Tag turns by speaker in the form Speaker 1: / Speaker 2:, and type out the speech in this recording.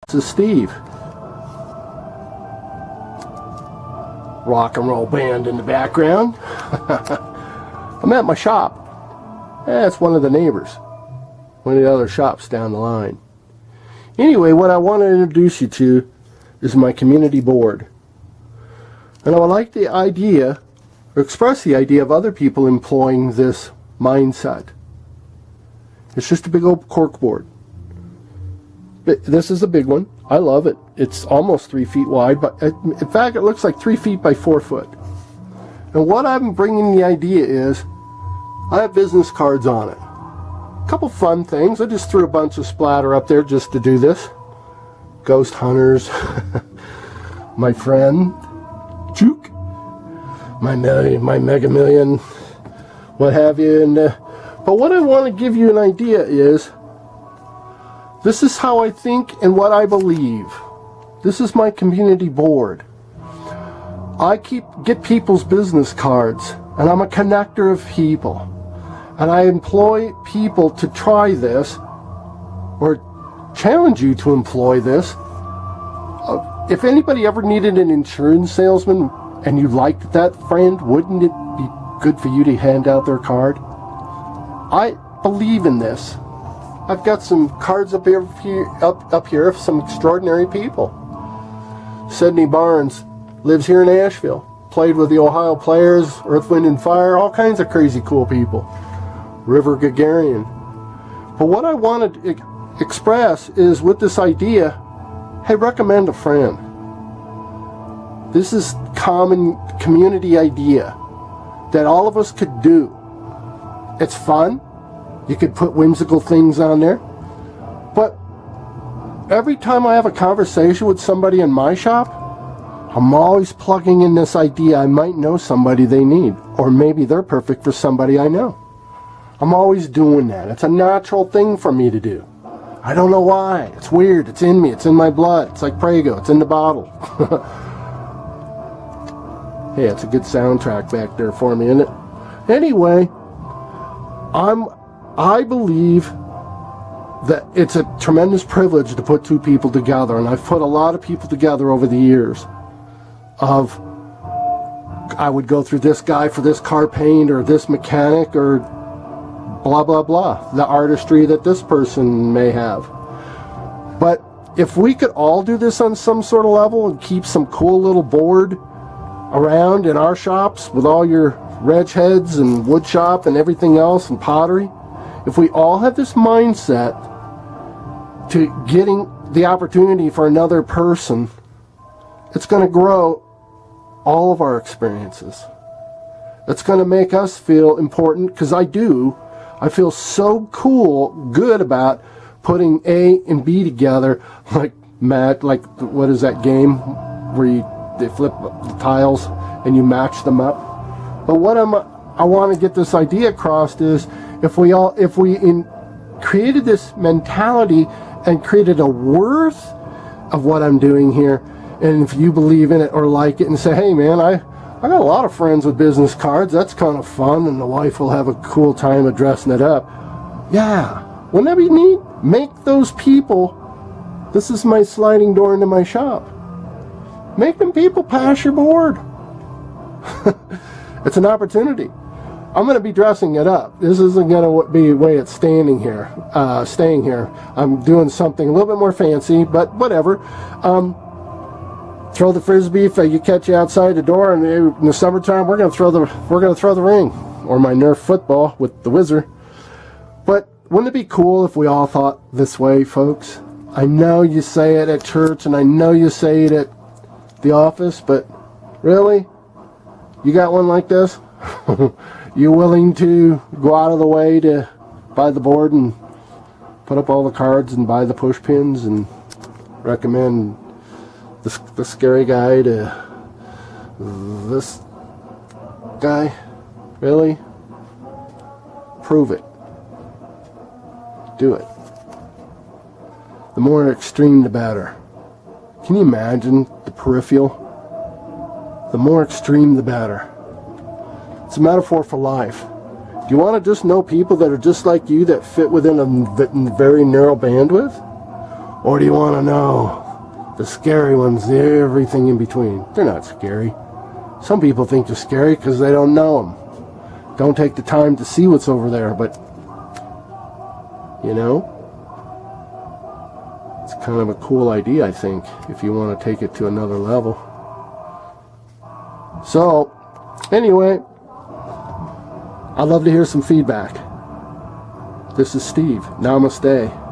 Speaker 1: This is Steve. Rock and roll band in the background. I'm at my shop. It's one of the neighbors. One of the other shops down the line. Anyway, what I want to introduce you to is my community board. And I would like the idea, or express the idea of other people employing this mindset. It's just a big old cork board. This is a big one. I love it. It's almost 3 feet wide, but in fact it looks like 3 feet by 4 foot. And what I'm bringing the idea is, I have business cards on it. A couple fun things. I just threw a bunch of splatter up there just to do this. Ghost hunters, my friend, Juke, my Mega Million, what have you. And but what I want to give you an idea is, this is how I think and what I believe. This is my community board. I get people's business cards, and I'm a connector of people. And I employ people to try this, or challenge you to employ this. If anybody ever needed an insurance salesman, and you liked that friend, wouldn't it be good for you to hand out their card? I believe in this. I've got some cards up here of some extraordinary people. Sydney Barnes lives here in Asheville. Played with the Ohio Players, Earth, Wind and Fire, all kinds of crazy cool people. River Gagarin. But what I want to express is, with this idea, hey, recommend a friend. This is common community idea that all of us could do. It's fun. You could put whimsical things on there. But every time I have a conversation with somebody in my shop, I'm always plugging in this idea I might know somebody they need. Or maybe they're perfect for somebody I know. I'm always doing that. It's a natural thing for me to do. I don't know why. It's weird. It's in me. It's in my blood. It's like Prego. It's in the bottle. Hey, it's a good soundtrack back there for me, isn't it? Anyway, I believe that it's a tremendous privilege to put two people together, and I've put a lot of people together over the years. I would go through this guy for this car paint, or this mechanic, or blah blah blah, the artistry that this person may have. But if we could all do this on some sort of level and keep some cool little board around in our shops with all your reg heads and wood shop and everything else and pottery, if we all have this mindset to getting the opportunity for another person, it's going to grow all of our experiences. It's going to make us feel important, because I feel so good about putting A and B together, like what is that game where they flip the tiles and you match them up? But what I want to get this idea across is, if we created this mentality and created a worth of what I'm doing here, and if you believe in it or like it and say, hey man, I got a lot of friends with business cards, that's kind of fun, and the wife will have a cool time of dressing it up. Yeah, whenever you need, make those people, this is my sliding door into my shop. Make them people pass your board. It's an opportunity. I'm going to be dressing it up. This isn't going to be the way it's staying here. I'm doing something a little bit more fancy, but whatever. Throw the frisbee if you catch you outside the door, and in the summertime we're going to throw the ring, or my Nerf football with the whizzer. But wouldn't it be cool if we all thought this way, folks? I know you say it at church, and I know you say it at the office, but really, you got one like this? You willing to go out of the way to buy the board and put up all the cards and buy the push pins and recommend the scary guy to this guy? Really? Prove it. Do it. The more extreme, the better. Can you imagine the peripheral? The more extreme, the better. It's a metaphor for life. Do you want to just know people that are just like you, that fit within a very narrow bandwidth? Or do you want to know the scary ones, everything in between? They're not scary. Some people think they're scary because they don't know them. Don't take the time to see what's over there, but, you know, it's kind of a cool idea, I think, if you want to take it to another level. So, anyway, I'd love to hear some feedback. This is Steve. Namaste.